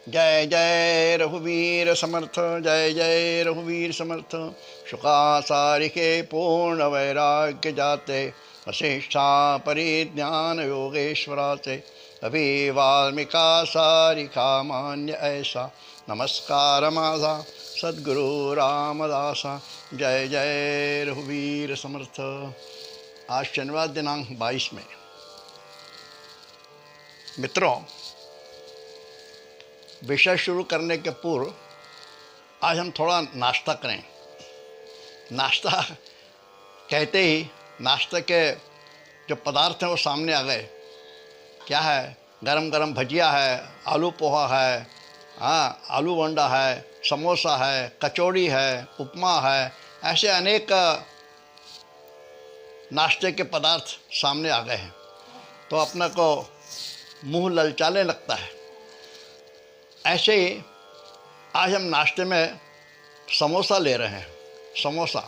जय जय रघुवीर समर्थ, जय जय रघुवीर समर्थ। शुका सारिके पूर्ण वैराग्य जाते, वशिष्ठा परिज्ञान योगेश्वरा से। कभी वाल्मीका सारिका मान्य ऐसा, नमस्कार माझा सद्गुरु रामदासा। जय जय रघुवीर समर्थ। आज शनिवार दिनांक 22 में। मित्रों, विषय शुरू करने के पूर्व आज हम थोड़ा नाश्ता करें। नाश्ता कहते ही नाश्ते के जो पदार्थ हैं वो सामने आ गए। क्या है? गरम गरम भजिया है, आलू पोहा है, आलू वंडा है, समोसा है, कचौड़ी है, उपमा है। ऐसे अनेक नाश्ते के पदार्थ सामने आ गए हैं तो अपना को मुंह ललचाने लगता है। ऐसे ही आज हम नाश्ते में समोसा ले रहे हैं। समोसा,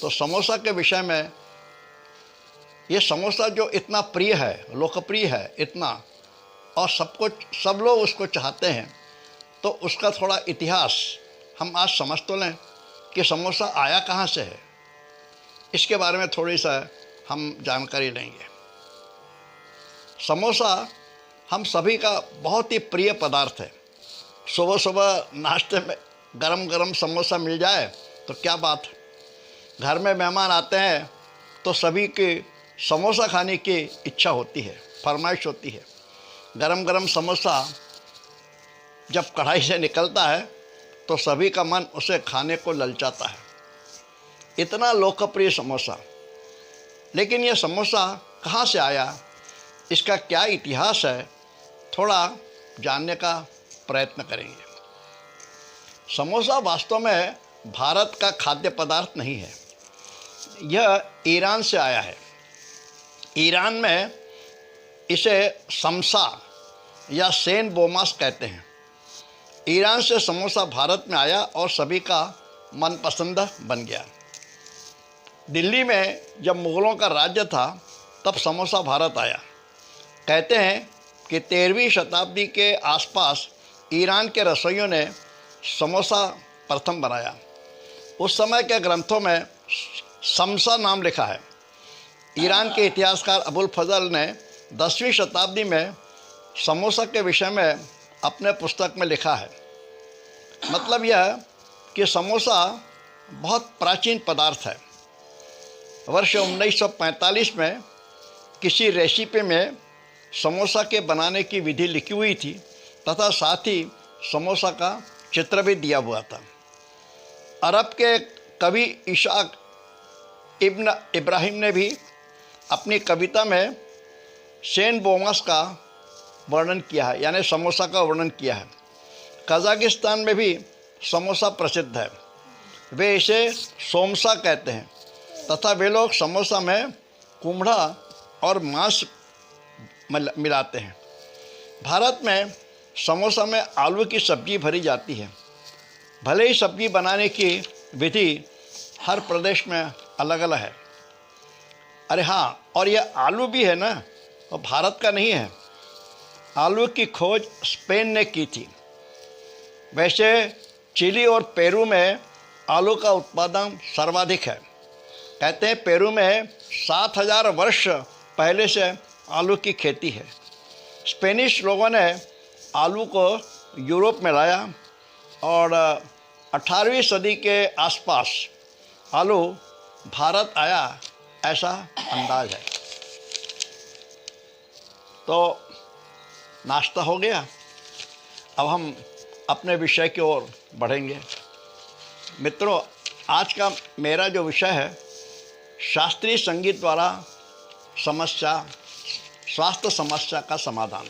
तो समोसा के विषय में, ये समोसा जो इतना प्रिय है, लोकप्रिय है इतना, और सब लोग उसको चाहते हैं, तो उसका थोड़ा इतिहास हम आज समझ तो लें कि समोसा आया कहाँ से है। इसके बारे में थोड़ी सा हम जानकारी लेंगे। समोसा हम सभी का बहुत ही प्रिय पदार्थ है। सुबह सुबह नाश्ते में गरम गरम समोसा मिल जाए तो क्या बात है। घर में मेहमान आते हैं तो सभी की समोसा खाने की इच्छा होती है, फरमाइश होती है। गरम गरम समोसा जब कढ़ाई से निकलता है तो सभी का मन उसे खाने को ललचाता है। इतना लोकप्रिय समोसा। लेकिन यह समोसा कहाँ से आया, इसका क्या इतिहास है, थोड़ा जानने का प्रयत्न करेंगे। समोसा वास्तव में भारत का खाद्य पदार्थ नहीं है। यह ईरान से आया है। ईरान में इसे समसा या सेन बोमास कहते हैं। ईरान से समोसा भारत में आया और सभी का मनपसंद बन गया। दिल्ली में जब मुग़लों का राज्य था तब समोसा भारत आया। कहते हैं कि 13वीं शताब्दी के आसपास ईरान के रसोइयों ने समोसा प्रथम बनाया। उस समय के ग्रंथों में समसा नाम लिखा है। ईरान के इतिहासकार अबुल फजल ने 10वीं शताब्दी में समोसा के विषय में अपने पुस्तक में लिखा है। मतलब यह कि समोसा बहुत प्राचीन पदार्थ है। वर्ष 1945 में किसी रेसिपी में समोसा के बनाने की विधि लिखी हुई थी तथा साथ ही समोसा का चित्र भी दिया हुआ था। अरब के कवि इशाक इब्न इब्राहिम ने भी अपनी कविता में सेन बोमास का वर्णन किया है, यानी समोसा का वर्णन किया है। कजाकिस्तान में भी समोसा प्रसिद्ध है। वे इसे सोमसा कहते हैं तथा वे लोग समोसा में कुम्हड़ा और मांस मिलाते हैं। भारत में समोसा में आलू की सब्ज़ी भरी जाती है। भले ही सब्ज़ी बनाने की विधि हर प्रदेश में अलग अलग है। अरे हाँ, और यह आलू भी है ना, वो भारत का नहीं है। आलू की खोज स्पेन ने की थी। वैसे चिली और पेरू में आलू का उत्पादन सर्वाधिक है। कहते हैं पेरू में 7000 वर्ष पहले से आलू की खेती है। स्पेनिश लोगों ने आलू को यूरोप में लाया और 18वीं सदी के आसपास आलू भारत आया, ऐसा अंदाज है। तो नाश्ता हो गया, अब हम अपने विषय की ओर बढ़ेंगे। मित्रों, आज का मेरा जो विषय है, शास्त्रीय संगीत द्वारा स्वास्थ्य समस्या का समाधान।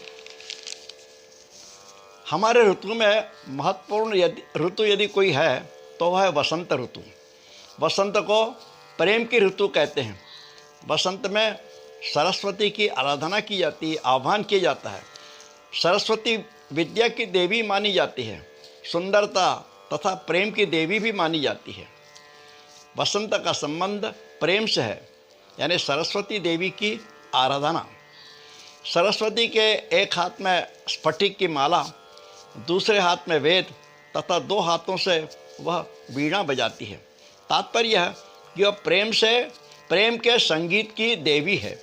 हमारे ऋतु में महत्वपूर्ण ऋतु यदि कोई है तो वह है वसंत ऋतु। वसंत को प्रेम की ऋतु कहते हैं। वसंत में सरस्वती की आराधना की जाती है, आह्वान किया जाता है। सरस्वती विद्या की देवी मानी जाती है, सुंदरता तथा प्रेम की देवी भी मानी जाती है। वसंत का संबंध प्रेम से है, यानी सरस्वती देवी की आराधना। सरस्वती के एक हाथ में स्फटिक की माला दूसरे हाथ में वेद तथा 2 हाथों से वह वीणा बजाती है। तात्पर्य है कि वह प्रेम के संगीत की देवी है।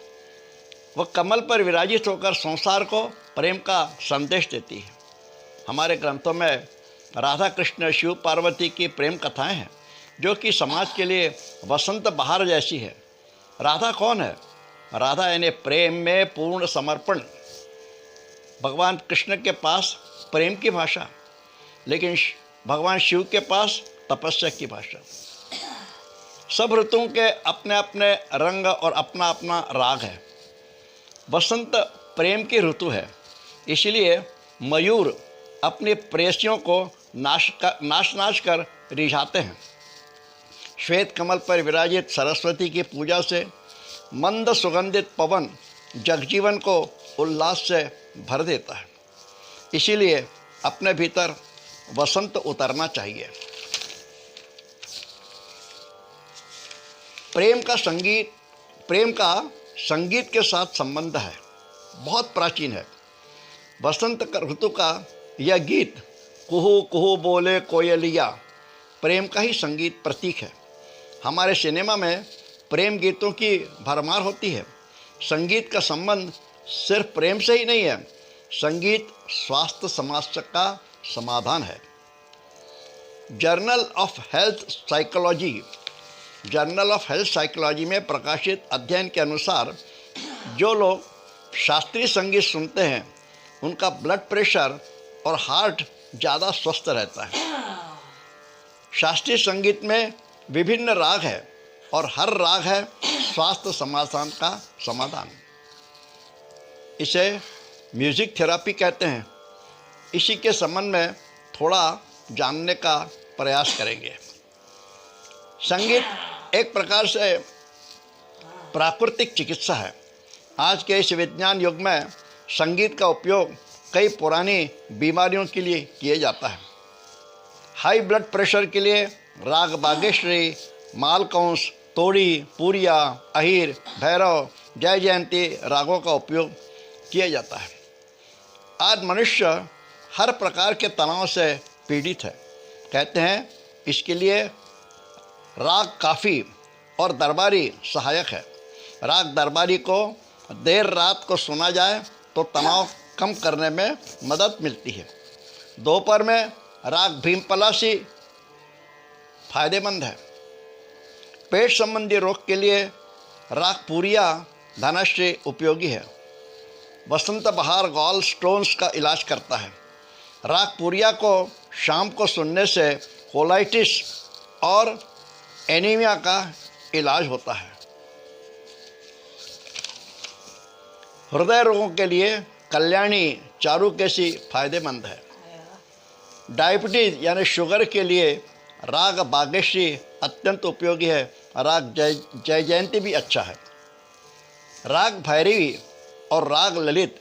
वह कमल पर विराजित होकर संसार को प्रेम का संदेश देती है। हमारे ग्रंथों में राधा कृष्ण शिव पार्वती की प्रेम कथाएं हैं जो कि समाज के लिए वसंत बहार जैसी है। राधा कौन है? राधा यानी प्रेम में पूर्ण समर्पण। भगवान कृष्ण के पास प्रेम की भाषा, लेकिन भगवान शिव के पास तपस्या की भाषा। सब ऋतुओं के अपने अपने रंग और अपना अपना राग है। बसंत प्रेम की ऋतु है, इसलिए मयूर अपनी प्रेयसियों को नाच कर रिझाते हैं। श्वेत कमल पर विराजित सरस्वती की पूजा से मंद सुगंधित पवन जगजीवन को उल्लास से भर देता है। इसीलिए अपने भीतर वसंत उतरना चाहिए। प्रेम का संगीत के साथ संबंध है, बहुत प्राचीन है। वसंत ऋतु का यह गीत कुहू कुहू बोले कोयलिया प्रेम का ही संगीत प्रतीक है। हमारे सिनेमा में प्रेम गीतों की भरमार होती है। संगीत का संबंध सिर्फ प्रेम से ही नहीं है, संगीत स्वास्थ्य समस्या का समाधान है। जर्नल ऑफ हेल्थ साइकोलॉजी में प्रकाशित अध्ययन के अनुसार जो लोग शास्त्रीय संगीत सुनते हैं उनका ब्लड प्रेशर और हार्ट ज़्यादा स्वस्थ रहता है। शास्त्रीय संगीत में विभिन्न राग है और हर राग है स्वास्थ्य समाधान का समाधान। इसे म्यूज़िक थेरेपी कहते हैं। इसी के संबंध में थोड़ा जानने का प्रयास करेंगे। संगीत एक प्रकार से प्राकृतिक चिकित्सा है। आज के इस विज्ञान युग में संगीत का उपयोग कई पुरानी बीमारियों के लिए किया जाता है। हाई ब्लड प्रेशर के लिए राग बागेश्वरी, मालकंस, तोड़ी, पूरिया, अहिर, भैरव, जय जयंती रागों का उपयोग किया जाता है। आज मनुष्य हर प्रकार के तनाव से पीड़ित है। कहते हैं इसके लिए राग काफ़ी और दरबारी सहायक है। राग दरबारी को देर रात को सुना जाए तो तनाव कम करने में मदद मिलती है। दोपहर में राग भीमपलासी फायदेमंद है। पेट संबंधी रोग के लिए राग पूरिया धनश्री उपयोगी है। वसंत बहार गॉल स्टोन्स का इलाज करता है। राग पूरिया को शाम को सुनने से कोलाइटिस और एनीमिया का इलाज होता है। हृदय रोगों के लिए कल्याणी चारुकेशी फायदेमंद है। डायबिटीज यानी शुगर के लिए राग बागेश्वरी अत्यंत उपयोगी है। राग जय जयंती भी अच्छा है। राग भैरवी और राग ललित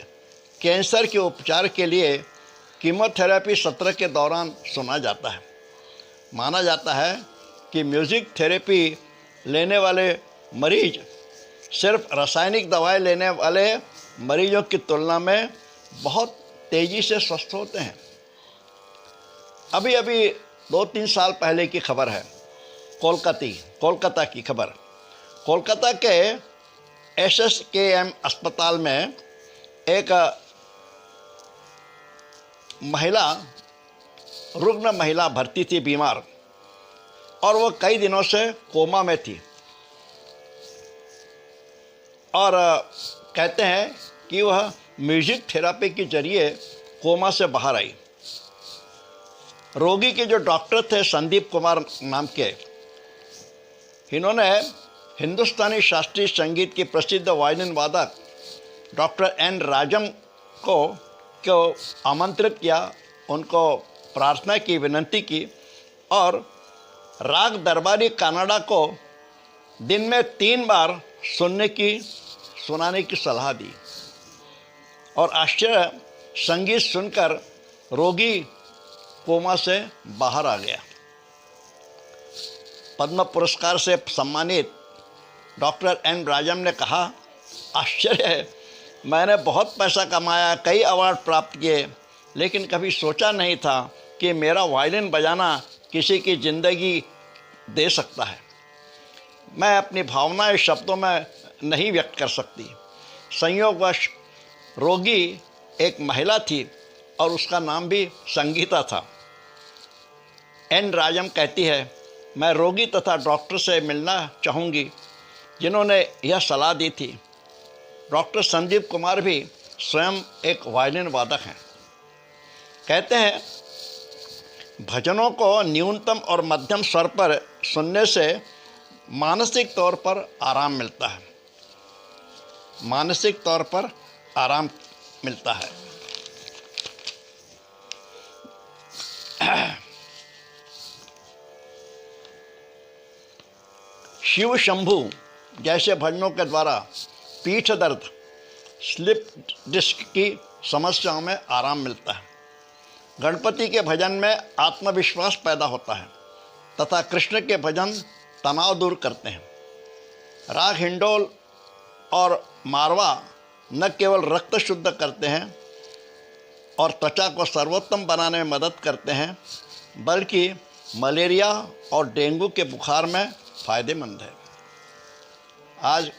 कैंसर के उपचार के लिए कीमोथेरेपी सत्र के दौरान सुना जाता है। माना जाता है कि म्यूज़िक थेरेपी लेने वाले मरीज सिर्फ रासायनिक दवाएं लेने वाले मरीजों की तुलना में बहुत तेज़ी से स्वस्थ होते हैं। अभी 2-3 साल पहले की खबर है, कोलकाता की खबर। कोलकाता के SSKM अस्पताल में एक रुग्ण महिला भर्ती थी, बीमार, और वो कई दिनों से कोमा में थी। और कहते हैं कि वह म्यूजिक थेरेपी के जरिए कोमा से बाहर आई। रोगी के जो डॉक्टर थे संदीप कुमार नाम के, इन्होंने हिंदुस्तानी शास्त्रीय संगीत की प्रसिद्ध वायलिन वादक डॉक्टर N. राजम को आमंत्रित किया, उनको प्रार्थना की, विनंती की और राग दरबारी कनाडा को दिन में 3 बार सुनाने की सलाह दी। और आश्चर्य, संगीत सुनकर रोगी कोमा से बाहर आ गया। पद्म पुरस्कार से सम्मानित डॉक्टर N. राजम ने कहा, आश्चर्य है, मैंने बहुत पैसा कमाया, कई अवार्ड प्राप्त किए, लेकिन कभी सोचा नहीं था कि मेरा वायलिन बजाना किसी की ज़िंदगी दे सकता है। मैं अपनी भावनाएं शब्दों में नहीं व्यक्त कर सकती। संयोगवश रोगी एक महिला थी और उसका नाम भी संगीता था। एन राजम कहती है, मैं रोगी तथा डॉक्टर से मिलना चाहूँगी जिन्होंने यह सलाह दी थी। डॉक्टर संजीव कुमार भी स्वयं एक वायलिन वादक हैं। कहते हैं, भजनों को न्यूनतम और मध्यम स्वर पर सुनने से मानसिक तौर पर आराम मिलता है। मानसिक तौर पर आराम मिलता है। शिव शंभू जैसे भजनों के द्वारा पीठ दर्द, स्लिप डिस्क की समस्याओं में आराम मिलता है। गणपति के भजन में आत्मविश्वास पैदा होता है तथा कृष्ण के भजन तनाव दूर करते हैं। राग हिंडोल और मारवा न केवल रक्त शुद्ध करते हैं और त्वचा को सर्वोत्तम बनाने में मदद करते हैं, बल्कि मलेरिया और डेंगू के बुखार में फ़ायदेमंद है। आज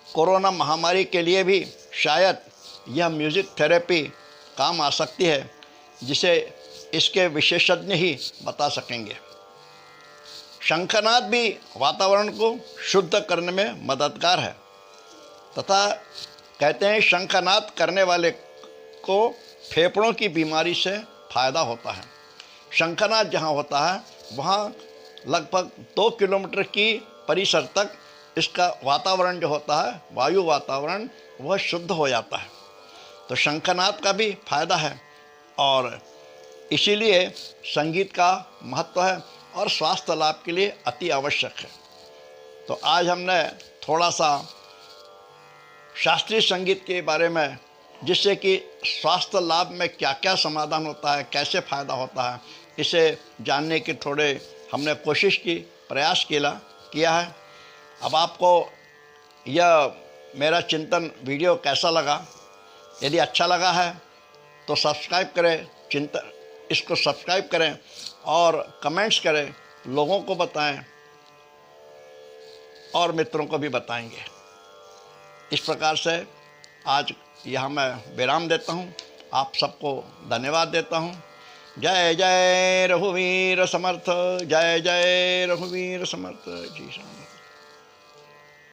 कोरोना महामारी के लिए भी शायद यह म्यूज़िक थेरेपी काम आ सकती है, जिसे इसके विशेषज्ञ ही बता सकेंगे। शंखनाद भी वातावरण को शुद्ध करने में मददगार है तथा कहते हैं शंखनाद करने वाले को फेफड़ों की बीमारी से फ़ायदा होता है। शंखनाद जहाँ होता है वहाँ लगभग 2 किलोमीटर की परिसर तक इसका वातावरण जो होता है, वायु वातावरण, वह शुद्ध हो जाता है। तो शंखनाद का भी फायदा है और इसीलिए संगीत का महत्व है और स्वास्थ्य लाभ के लिए अति आवश्यक है। तो आज हमने थोड़ा सा शास्त्रीय संगीत के बारे में, जिससे कि स्वास्थ्य लाभ में क्या क्या समाधान होता है, कैसे फ़ायदा होता है, इसे जानने की थोड़े हमने कोशिश की, प्रयास किया है। अब आपको यह मेरा चिंतन वीडियो कैसा लगा? यदि अच्छा लगा है तो सब्सक्राइब करें, इसको सब्सक्राइब करें और कमेंट्स करें, लोगों को बताएं और मित्रों को भी बताएंगे। इस प्रकार से आज यहाँ मैं विराम देता हूँ। आप सबको धन्यवाद देता हूँ। जय जय रघुवीर समर्थ, जय जय रघुवीर समर्थ जी।